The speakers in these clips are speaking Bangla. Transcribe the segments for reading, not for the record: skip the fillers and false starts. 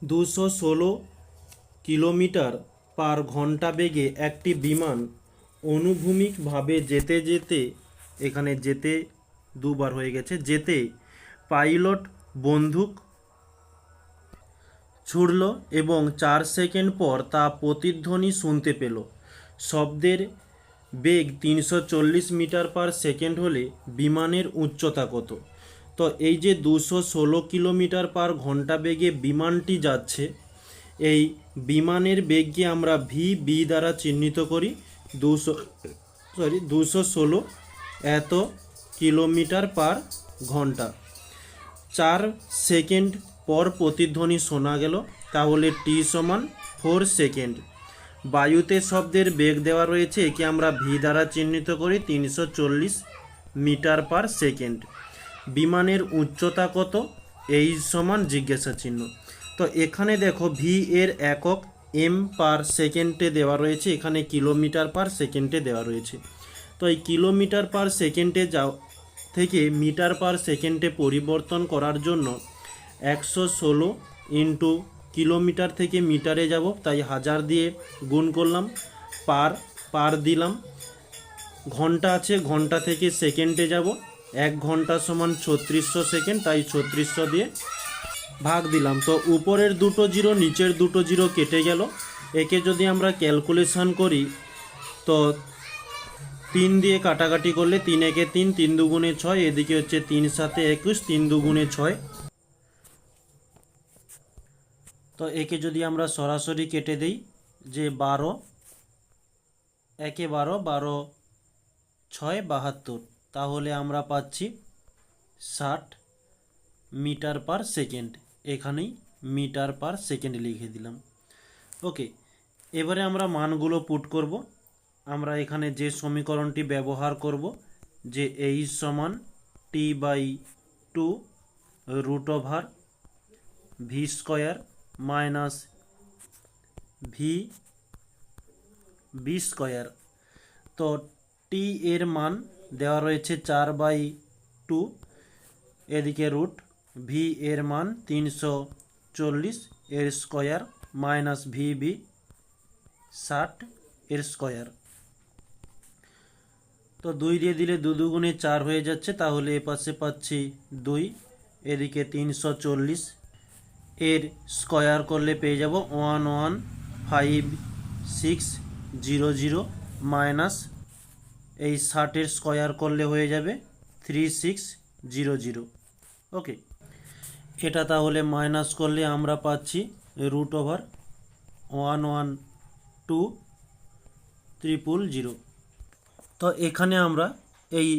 216 কিলোমিটার পার ঘন্টা বেগে একটি বিমান অনুভূমিকভাবে যেতে যেতে, এখানে যেতে দুবার হয়ে গেছে, যেতে পাইলট বন্দুক ছুড়ল এবং 4 সেকেন্ড পর তা প্রতিধ্বনি শুনতে পেল। শব্দের বেগ 340 মিটার পার সেকেন্ড হলে বিমানের উচ্চতা কত? তো এই যে 216 কিলোমিটার পার ঘন্টা বেগে বিমানটি যাচ্ছে, এই বিমানের বেগকে আমরা ভি দ্বারা চিহ্নিত করি। 216 এত কিলোমিটার পার ঘন্টা। 4 সেকেন্ড পর প্রতিধ্বনি শোনা গেল, তাহলে টি সমান 4 সেকেন্ড। বায়ুতে শব্দের বেগ দেওয়া রয়েছে, একে আমরা ভি দ্বারা চিহ্নিত করি 340 মিটার পার সেকেন্ড। বিমানের উচ্চতা কত? এই সমান জিজ্ঞাসা চিহ্ন। তো এখানে দেখো ভি এর একক এম পার সেকেন্ডে দেওয়া রয়েছে, এখানে কিলোমিটার পার সেকেন্ডে দেওয়া রয়েছে। তো এই কিলোমিটার পার সেকেন্ডে থেকে মিটার পার সেকেন্ডে পরিবর্তন করার জন্য 116 ইন্টু কিলোমিটার থেকে মিটারে যাব, তাই 1000 দিয়ে গুণ করলাম, পার দিলাম। ঘন্টা আছে, ঘন্টা থেকে সেকেন্ডে যাব, 1 ঘন্টা সমান 3600 সেকেন্ড, তাই 3600 দিয়ে ভাগ দিলাম। তো উপরের দুটো জিরো নিচের দুটো জিরো কেটে গেল। একে যদি আমরা ক্যালকুলেশন করি, তো 3 দিয়ে কাটাকাটি করলে 3 একে 3, 3 দুগুণে 6, এদিকে হচ্ছে 3 7 21, 3 দুগুণে 6। তো একে যদি আমরা সরাসরি কেটে দেই, যে 12 একে 12, 12 6 72, তাহলে আমরা পাচ্ছি 60 মিটার পার সেকেন্ড। এখানেই মিটার পার সেকেন্ড লিখে দিলাম। ওকে, এবারে আমরা মানগুলো পুট করব। আমরা এখানে যে সমীকরণটি ব্যবহার করব, যে এইচ সমান T/2 root over V square minus V square. তো টি এর মান দেওয়া রয়েছে 4/2, এদিকে রুট, ভি এর মান 340 এর স্কোয়ার মাইনাস ভি 60 এর স্কোয়ার। তো 2 দিয়ে দিলে 2 দুগুণে 4 হয়ে যাচ্ছে, তাহলে এ পাশে পাচ্ছি 2, এদিকে 340 এর স্কোয়ার করলে পেয়ে যাব 11560 মাইনাস এই 60 স্কোয়ার করলে হয়ে যাবে 3600। ওকে, এটা তাহলে মাইনাস করলে আমরা পাচ্ছি রুট ওভার 112,000। তো এখানে আমরা এই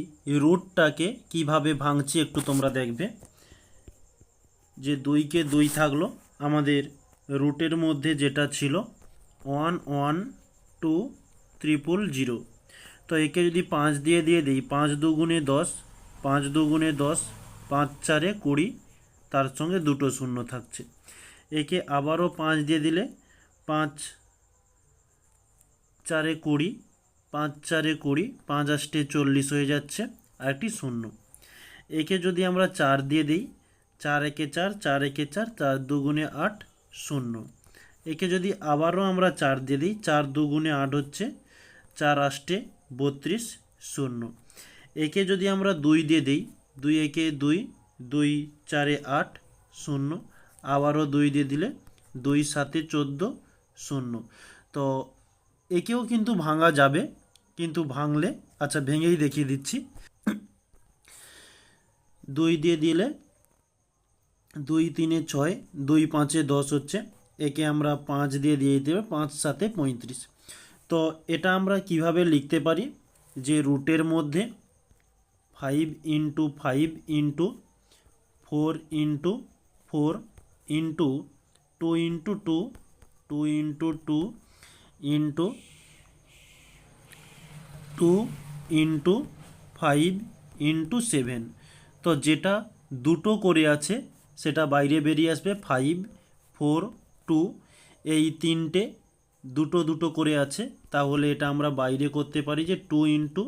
রুটটাকে কিভাবে ভাঙছি একটু তোমরা দেখবে, যে 2কে 2 থাকলো, আমাদের রুটের মধ্যে যেটা ছিল 112,000। তো একে যদি 5 দিয়ে দিই, 5 দুগুণে 10, 5 দুগুণে 10, 5 4 20, তার সঙ্গে দুটো শূন্য থাকছে। একে আবারও 5 দিয়ে দিলে 5 4 20, 5 4 20, 5 8 40 হয়ে যাচ্ছে, আর একটি শূন্য। একে যদি আমরা 4 দিয়ে দিই, 4 একে 4, 4 একে 4, 4 দুগুণে 8, শূন্য। একে যদি আবারও আমরা 4 দিয়ে দিই, 4 দুগুণে 8 হচ্ছে, 4 8 32, শূন্য। একে যদি আমরা 2 দিয়ে দিই, 2 একে 2, 2 4 8, শূন্য। আবারও 2 দিয়ে দিলে 2 7 14, শূন্য। তো একেও কিন্তু ভাঙা যাবে, কিন্তু ভাঙলে, আচ্ছা ভেঙেই দেখিয়ে দিচ্ছি। 2 দিয়ে দিলে 2 3 6, 2 5 10 হচ্ছে, একে আমরা 5 দিয়ে দিতে হবে, 5 7 35। তো এটা আমরা কিভাবে লিখতে পারি, যে রুটের মধ্যে 5 into 5 into 4 into 4 into 2 into 2, 2 into 2 into 2 into 5 into 7। তো যেটা দুটো করে আছে সেটা বাইরে বেরিয়ে আসবে, 5 4 2, এই তিনটে দুটো দুটো করে আছে, তাহলে এটা আমরা বাইরে করতে পারি যে 2 ইন্টু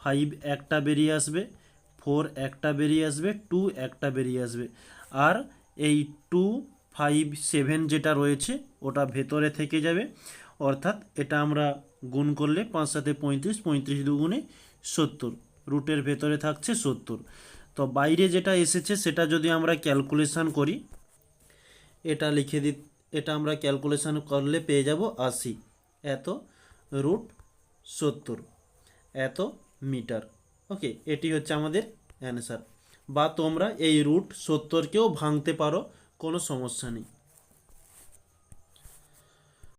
5 একটা বেরিয়ে আসবে, 4 একটা বেরিয়ে আসবে, 2 একটা বেরিয়ে আসবে। আর এই 2 5 7 যেটা রয়েছে ওটা ভেতরে থেকে যাবে, অর্থাৎ এটা আমরা গুণ করলে 5 7 35, 35 দুগুণে 70, রুটের ভেতরে থাকছে 70। তো বাইরে যেটা এসেছে সেটা যদি আমরা ক্যালকুলেশন করি, এটা লিখে দি, এটা আমরা ক্যালকুলেশন করলে পেয়ে যাব 80, এত √70 এত মিটার। ওকে, এটি হচ্ছে আমাদের অ্যান্সার। বা তোমরা এই √70কেও ভাঙতে পারো, কোনো সমস্যা নেই।